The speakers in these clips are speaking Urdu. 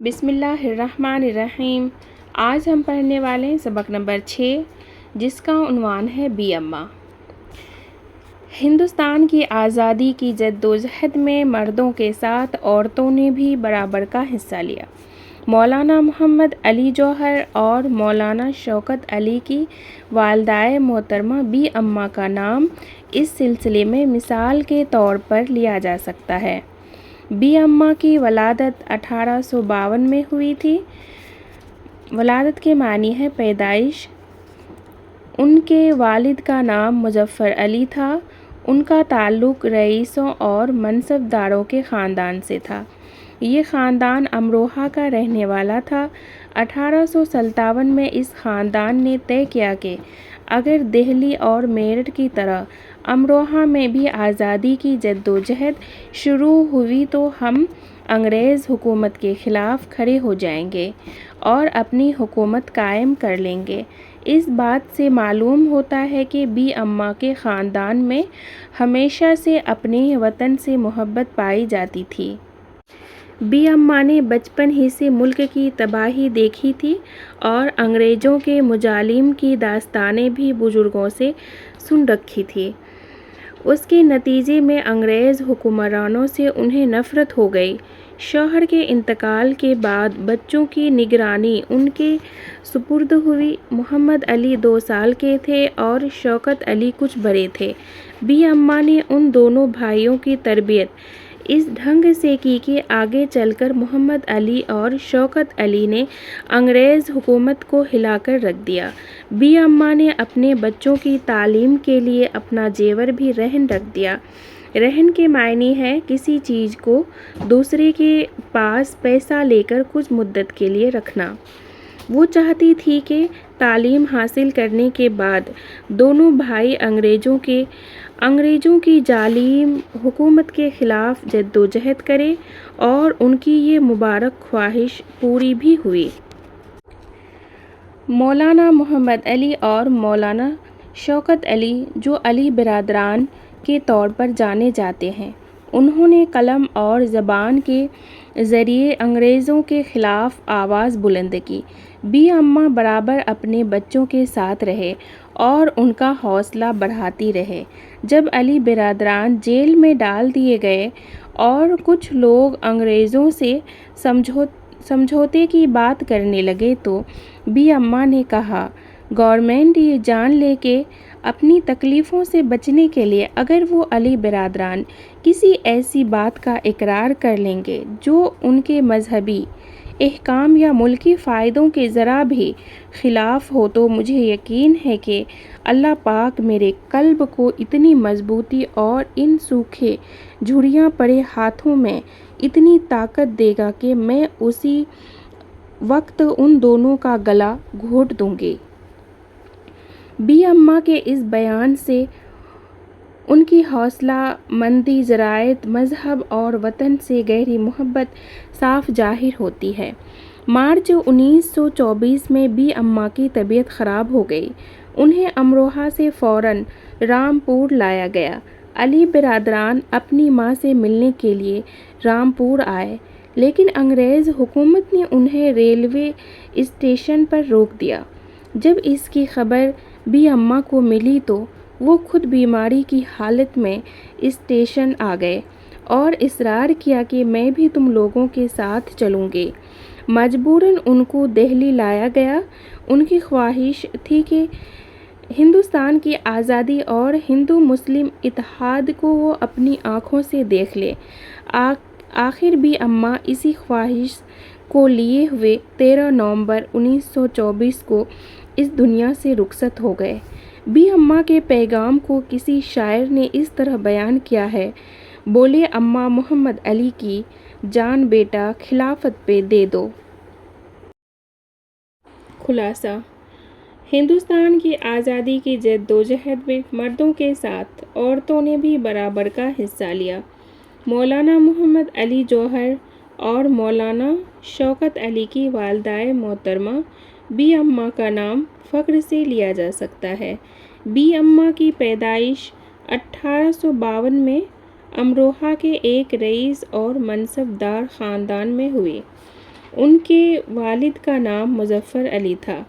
بسم اللہ الرحمن الرحیم۔ آج ہم پڑھنے والے ہیں سبق نمبر 6، جس کا عنوان ہے بی اماں۔ ہندوستان کی آزادی کی جدوجہد میں مردوں کے ساتھ عورتوں نے بھی برابر کا حصہ لیا۔ مولانا محمد علی جوہر اور مولانا شوکت علی کی والدہ محترمہ بی اماں کا نام اس سلسلے میں مثال کے طور پر لیا جا سکتا ہے۔ بی اماں کی ولادت 1852 میں ہوئی تھی۔ ولادت کے معنی ہے پیدائش۔ ان کے والد کا نام مظفر علی تھا۔ ان کا تعلق رئیسوں اور منصب داروں کے خاندان سے تھا۔ یہ خاندان امروہہ کا رہنے والا تھا۔ 1857 میں اس خاندان نے طے کیا کہ اگر دہلی اور میرٹھ کی طرح امروہہ میں بھی آزادی کی جدوجہد شروع ہوئی تو ہم انگریز حکومت کے خلاف کھڑے ہو جائیں گے اور اپنی حکومت قائم کر لیں گے۔ اس بات سے معلوم ہوتا ہے کہ بی اماں کے خاندان میں ہمیشہ سے اپنے وطن سے محبت پائی جاتی تھی۔ بی اماں نے بچپن ہی سے ملک کی تباہی دیکھی تھی اور انگریزوں کے مظالم کی داستانیں بھی بزرگوں سے سن رکھی تھی۔ اس کے نتیجے میں انگریز حکمرانوں سے انہیں نفرت ہو گئی۔ شوہر کے انتقال کے بعد بچوں کی نگرانی ان کے سپرد ہوئی۔ محمد علی 2 سال کے تھے اور شوکت علی کچھ بڑے تھے۔ بی اماں نے ان دونوں بھائیوں کی تربیت اس ڈھنگ سے کی کہ آگے چل کر محمد علی اور شوکت علی نے انگریز حکومت کو ہلا کر رکھ دیا۔ بی اماں نے اپنے بچوں کی تعلیم کے لیے اپنا زیور بھی رہن رکھ دیا۔ رہن کے معنی ہے کسی چیز کو دوسرے کے پاس پیسہ لے کر کچھ مدت کے لیے رکھنا۔ وہ چاہتی تھی کہ تعلیم حاصل کرنے کے بعد دونوں بھائی انگریزوں کی ظالم حکومت کے خلاف جدوجہد کریں اور ان کی یہ مبارک خواہش پوری بھی ہوئی۔ مولانا محمد علی اور مولانا شوکت علی، جو علی برادران کے طور پر جانے جاتے ہیں، انہوں نے قلم اور زبان کے ذریعے انگریزوں کے خلاف آواز بلند کی۔ بی اماں برابر اپنے بچوں کے ساتھ رہے اور ان کا حوصلہ بڑھاتی رہے۔ جب علی برادران جیل میں ڈال دیے گئے اور کچھ لوگ انگریزوں سے سمجھوتے کی بات کرنے لگے تو بی اماں نے کہا، گورنمنٹ یہ جان لے کہ اپنی تکلیفوں سے بچنے کے لیے اگر وہ علی برادران کسی ایسی بات کا اقرار کر لیں گے جو ان کے مذہبی احکام یا ملکی فائدوں کے ذرا بھی خلاف ہو تو مجھے یقین ہے کہ اللہ پاک میرے قلب کو اتنی مضبوطی اور ان سوکھے جھریاں پڑے ہاتھوں میں اتنی طاقت دے گا کہ میں اسی وقت ان دونوں کا گلا گھونٹ دوں گی۔ بی اماں کے اس بیان سے ان کی حوصلہ مندی، جرأت، مذہب اور وطن سے گہری محبت صاف ظاہر ہوتی ہے۔ مارچ 1924 میں بی اماں کی طبیعت خراب ہو گئی۔ انہیں امروہہ سے فوراً رامپور لایا گیا۔ علی برادران اپنی ماں سے ملنے کے لیے رامپور آئے، لیکن انگریز حکومت نے انہیں ریلوے اسٹیشن پر روک دیا۔ جب اس کی خبر بی اماں کو ملی تو وہ خود بیماری کی حالت میں اسٹیشن آ گئے اور اصرار کیا کہ میں بھی تم لوگوں کے ساتھ چلوں گی۔ مجبوراً ان کو دہلی لایا گیا۔ ان کی خواہش تھی کہ ہندوستان کی آزادی اور ہندو مسلم اتحاد کو وہ اپنی آنکھوں سے دیکھ لے۔ آخر بی اماں اسی خواہش کو لیے ہوئے 13 نومبر 1924 کو اس دنیا سے رخصت ہو گئے۔ بی اماں کے پیغام کو کسی شاعر نے اس طرح بیان کیا ہے، بولے اماں محمد علی کی جان بیٹا خلافت پہ دے دو۔ خلاصہ: ہندوستان کی آزادی کی جدوجہد میں مردوں کے ساتھ عورتوں نے بھی برابر کا حصہ لیا۔ مولانا محمد علی جوہر اور مولانا شوکت علی کی والدہ محترمہ بی اماں کا نام فخر سے لیا جا سکتا ہے۔ بی اماں کی پیدائش 1852 میں امروہہ کے ایک رئیس اور منصب دار خاندان میں ہوئی۔ ان کے والد کا نام مظفر علی تھا۔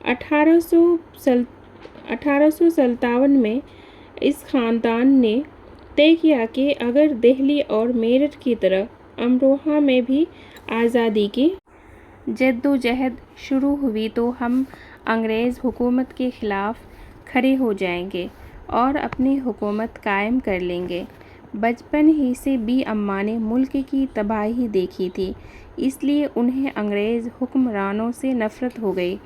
1857 میں اس خاندان نے طے کیا کہ اگر دہلی اور میرٹھ کی طرح امروہہ میں بھی آزادی کی جدوجہد شروع ہوئی تو ہم انگریز حکومت کے خلاف کھڑے ہو جائیں گے اور اپنی حکومت قائم کر لیں گے۔ بچپن ہی سے بی اماں نے ملک کی تباہی دیکھی تھی، اس لیے انہیں انگریز حکمرانوں سے نفرت ہو گئی۔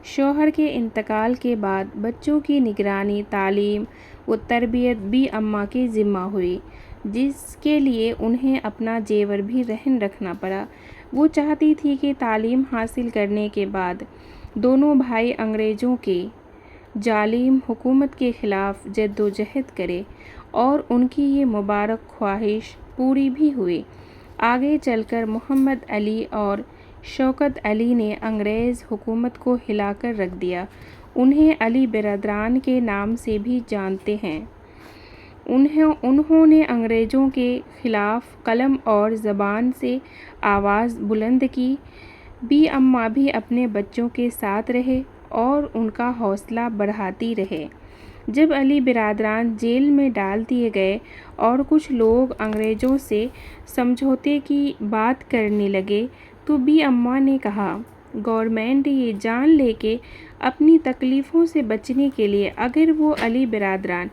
شوہر کے انتقال کے بعد بچوں کی نگرانی، تعلیم و تربیت بی اماں کے ذمہ ہوئی، جس کے لیے انہیں اپنا زیور بھی رہن رکھنا پڑا۔ وہ چاہتی تھی کہ تعلیم حاصل کرنے کے بعد دونوں بھائی انگریزوں کی ظالم حکومت کے خلاف جدوجہد کریں، اور ان کی یہ مبارک خواہش پوری بھی ہوئی۔ آگے چل کر محمد علی اور شوکت علی نے انگریز حکومت کو ہلا کر رکھ دیا۔ انہیں علی برادران کے نام سے بھی جانتے ہیں۔ انہوں نے انگریزوں کے خلاف قلم اور زبان سے آواز بلند کی۔ بی اماں بھی اپنے بچوں کے ساتھ رہے اور ان کا حوصلہ بڑھاتی رہے۔ جب علی برادران جیل میں ڈال دیے گئے اور کچھ لوگ انگریزوں سے سمجھوتے کی بات کرنے لگے تو بی اماں نے کہا، گورنمنٹ یہ جان لے کہ اپنی تکلیفوں سے بچنے کے لیے اگر وہ علی برادران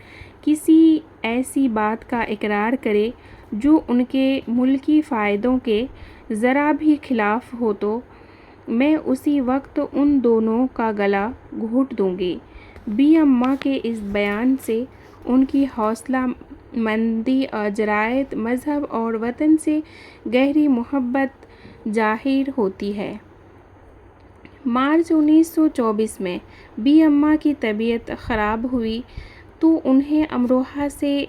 کسی ایسی بات کا اقرار کرے جو ان کے ملکی فائدوں کے ذرا بھی خلاف ہو تو میں اسی وقت ان دونوں کا گلا گھونٹ دوں گی۔ بی اماں کے اس بیان سے ان کی حوصلہ مندی، جرأت، مذہب اور وطن سے گہری محبت ظاہر ہوتی ہے۔ مارچ 1924 میں بی اماں کی طبیعت خراب ہوئی تو انہیں امروہہ سے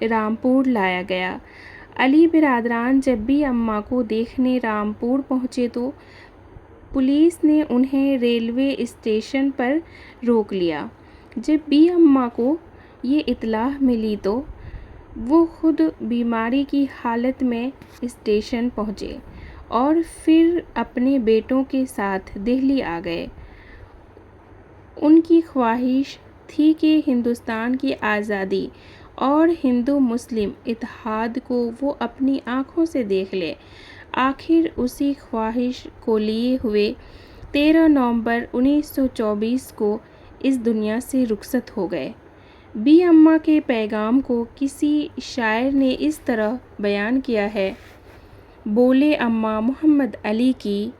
رامپور لایا گیا۔ علی برادران جب بی اماں کو دیکھنے رامپور پہنچے تو پولیس نے انہیں ریلوے اسٹیشن پر روک لیا۔ جب بی اماں کو یہ اطلاع ملی تو وہ خود بیماری کی حالت میں اسٹیشن پہنچے اور پھر اپنے بیٹوں کے ساتھ دہلی آ گئے۔ ان کی خواہش تھی کہ ہندوستان کی آزادی اور ہندو مسلم اتحاد کو وہ اپنی آنکھوں سے دیکھ لیں۔ آخر اسی خواہش کو لیے ہوئے 13 نومبر 1924 کو اس دنیا سے رخصت ہو گئے۔ بی اماں کے پیغام کو کسی شاعر نے اس طرح بیان کیا ہے، بولے اماں محمد علی کی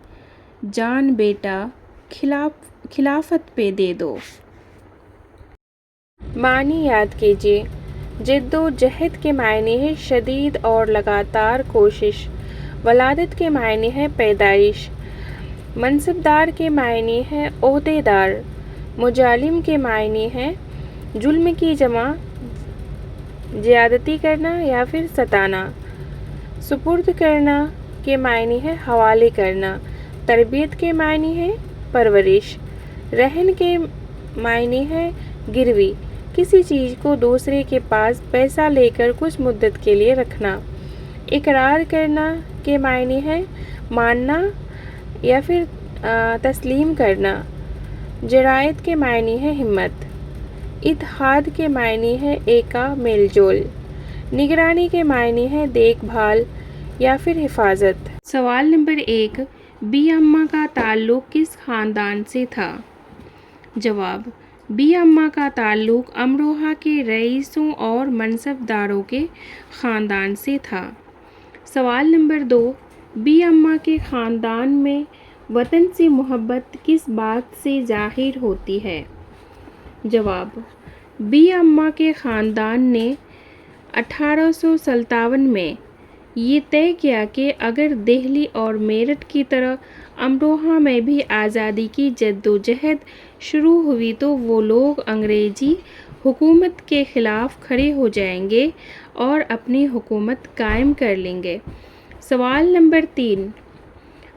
جان بیٹا خلافت پہ دے دو۔ معنی یاد کیجیے۔ جدوجہد کے معنی ہے شدید اور لگاتار کوشش۔ ولادت کے معنی ہے پیدائش۔ منصبدار کے معنی ہے عہدے دار۔ مظالم کے معنی ہے ظلم کی جمع، زیادتی کرنا یا پھر ستانا۔ سپرد کرنا کے معنی ہے حوالے کرنا۔ تربیت کے معنی ہے پرورش۔ رہن کے معنی ہے گروی، کسی چیز کو دوسرے کے پاس پیسہ لے کر کچھ مدت کے لیے رکھنا۔ اقرار کرنا کے معنی ہے ماننا یا پھر تسلیم کرنا۔ جرأت کے معنی ہے ہمت۔ اتحاد کے معنی ہے ایکا میل جول۔ نگرانی کے معنی ہے دیکھ بھال یا پھر حفاظت۔ سوال نمبر 1، بی اماں کا تعلق کس خاندان سے تھا؟ جواب، بی اماں کا تعلق امروہہ کے رئیسوں اور منصب داروں کے خاندان سے تھا۔ سوال نمبر 2، بی اماں کے خاندان میں وطن سے محبت کس بات سے ظاہر ہوتی ہے؟ جواب، بی اماں کے خاندان نے 1857 میں یہ طے کیا کہ اگر دہلی اور میرٹھ کی طرح امروہہ میں بھی آزادی کی جدوجہد شروع ہوئی تو وہ لوگ انگریزی حکومت کے خلاف کھڑے ہو جائیں گے اور اپنی حکومت قائم کر لیں گے۔ سوال نمبر 3،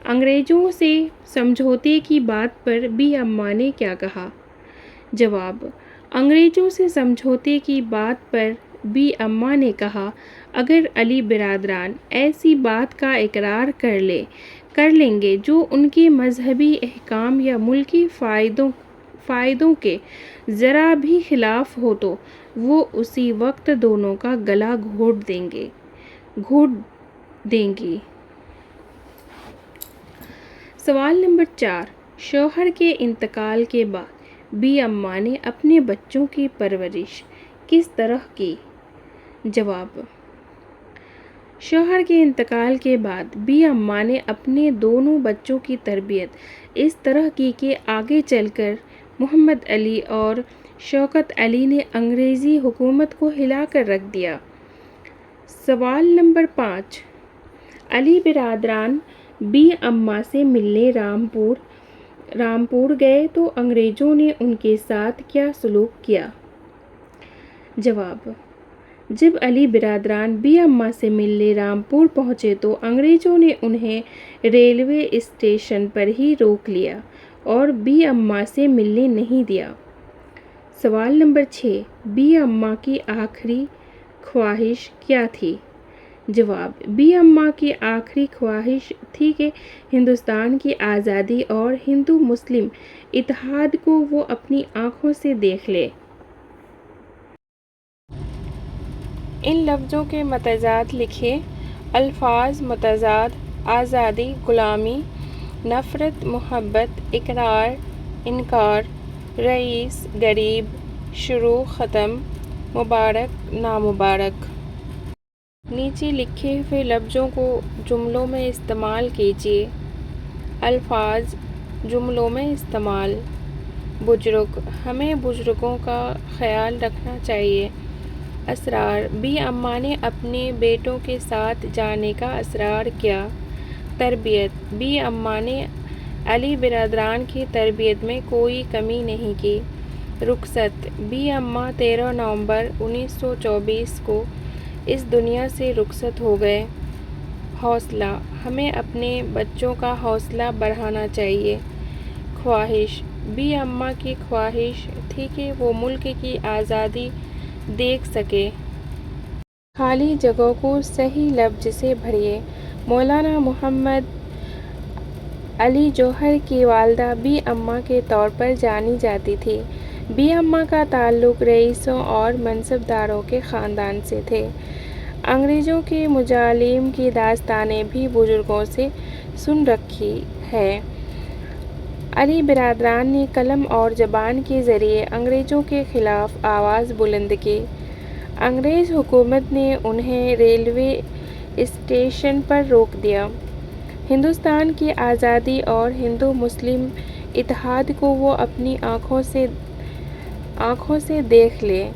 انگریزوں سے سمجھوتے کی بات پر بی اماں نے کیا کہا؟ جواب، انگریزوں سے سمجھوتے کی بات پر بی اماں نے کہا، اگر علی برادران ایسی بات کا اقرار کر لے کر لیں گے جو ان کے مذہبی احکام یا ملکی فائدوں کے ذرا بھی خلاف ہو تو وہ اسی وقت دونوں کا گلا گھونٹ دیں گی۔ سوال نمبر 4، شوہر کے انتقال کے بعد بی اماں نے اپنے بچوں کی پرورش کس طرح کی؟ جواب: شوہر کے انتقال کے بعد بی اماں نے اپنے دونوں بچوں کی تربیت اس طرح کی کہ آگے چل کر محمد علی اور شوکت علی نے انگریزی حکومت کو ہلا کر رکھ دیا۔ سوال نمبر 5، علی برادران بی اماں سے ملنے رامپور گئے تو انگریزوں نے ان کے ساتھ کیا سلوک کیا؟ جواب: جب علی برادران بی اماں سے ملنے رامپور پہنچے تو انگریزوں نے انہیں ریلوے اسٹیشن پر ہی روک لیا اور بی اماں سے ملنے نہیں دیا۔ سوال نمبر 6، بی اماں کی آخری خواہش کیا تھی؟ جواب: بی اماں کی آخری خواہش تھی کہ ہندوستان کی آزادی اور ہندو مسلم اتحاد کو وہ اپنی آنکھوں سے دیکھ لے۔ ان لفظوں کے متضاد لکھیں۔ الفاظ متضاد: آزادی، غلامی، نفرت، محبت، اقرار، انکار، رئیس، غریب، شروع، ختم، مبارک، نامبارک۔ نیچے لکھے ہوئے لفظوں کو جملوں میں استعمال کیجیے۔ الفاظ جملوں میں استعمال: بزرگ، ہمیں بزرگوں کا خیال رکھنا چاہیے۔ اسرار، بی اماں نے اپنے بیٹوں کے ساتھ جانے کا اصرار کیا۔ تربیت، بی اماں نے علی برادران کی تربیت میں کوئی کمی نہیں کی۔ رخصت، بی اماں 13 نومبر 1924 کو اس دنیا سے رخصت ہو گئے۔ حوصلہ، ہمیں اپنے بچوں کا حوصلہ بڑھانا چاہیے۔ خواہش، بی اماں کی خواہش تھی کہ وہ ملک کی آزادی دیکھ سکیں۔ خالی جگہوں کو صحیح لفظ سے بھریے۔ مولانا محمد علی جوہر کی والدہ بی اماں کے طور پر جانی جاتی تھیں۔ بی اماں کا تعلق رئیسوں اور منصب داروں کے خاندان سے تھے۔ انگریزوں کے مظالم کی داستانیں بھی بزرگوں سے سن رکھی ہیں۔ علی برادران نے قلم اور زبان کے ذریعے انگریزوں کے خلاف آواز بلند کی۔ انگریز حکومت نے انہیں ریلوے اسٹیشن پر روک دیا۔ ہندوستان کی آزادی اور ہندو مسلم اتحاد کو وہ اپنی آنکھوں سے دیکھ لیں۔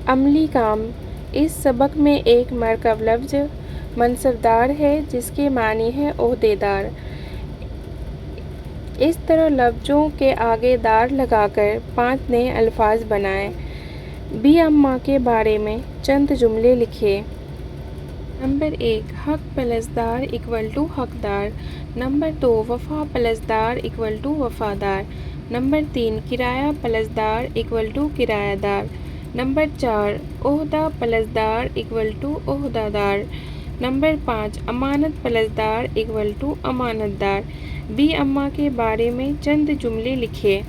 عملی کام، اس سبق میں ایک مرکب لفظ منصبدار ہے جس کے معنی ہے عہدیدار۔ اس طرح لفظوں کے آگے دار لگا کر 5 نئے الفاظ بنائیں۔ بی اماں کے بارے میں چند جملے لکھیے۔ نمبر 1، حق پلس دار = حقدار۔ نمبر 2، وفا پلس دار = وفادار۔ نمبر 3، کرایہ پلس دار = کرایہ دار۔ نمبر 4، عہدہ پلس دار = عہدہ دار۔ نمبر 5، امانت پلس دار = امانت دار۔ بی اماں کے بارے میں چند جملے لکھیے۔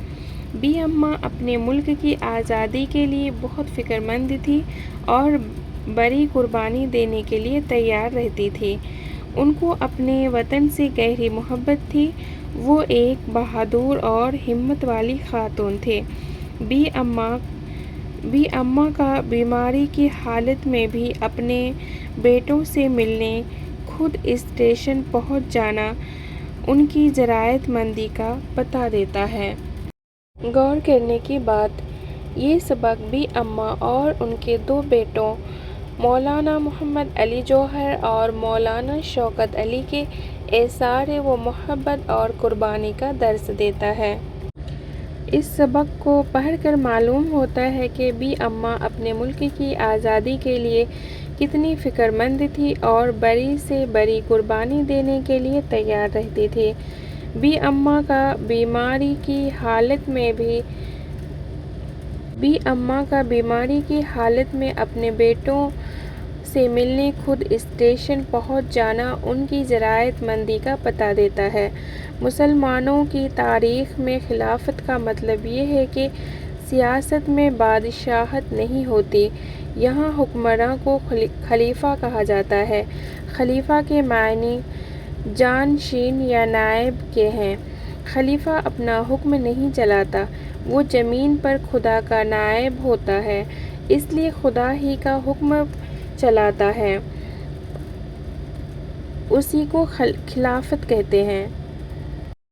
بی اماں اپنے ملک کی آزادی کے لیے بہت فکر مند تھی اور بڑی قربانی دینے کے لیے تیار رہتی تھی۔ ان کو اپنے وطن سے گہری محبت تھی۔ وہ ایک بہادر اور ہمت والی خاتون تھیں۔ بی اماں کا بیماری کی حالت میں بھی اپنے بیٹوں سے ملنے خود اسٹیشن پہنچ جانا ان کی جرأت مندی کا پتہ دیتا ہے۔ غور کرنے کی بات، یہ سبق بی اماں اور ان کے 2 بیٹوں مولانا محمد علی جوہر اور مولانا شوکت علی کے ایثار و محبت اور قربانی کا درس دیتا ہے۔ اس سبق کو پڑھ کر معلوم ہوتا ہے کہ بی اماں اپنے ملک کی آزادی کے لیے کتنی فکر مند تھی اور بڑی سے بڑی قربانی دینے کے لیے تیار رہتی تھی۔ بی اماں کا بیماری کی حالت میں اپنے بیٹوں سے ملنے خود اسٹیشن پہنچ جانا ان کی جرأت مندی کا پتہ دیتا ہے۔ مسلمانوں کی تاریخ میں خلافت کا مطلب یہ ہے کہ سیاست میں بادشاہت نہیں ہوتی۔ یہاں حکمراں کو خلیفہ کہا جاتا ہے۔ خلیفہ کے معنی جانشین یا نائب کے ہیں۔ خلیفہ اپنا حکم نہیں چلاتا، وہ زمین پر خدا کا نائب ہوتا ہے، اس لیے خدا ہی کا حکم چلاتا ہے، اسی کو خلافت کہتے ہیں۔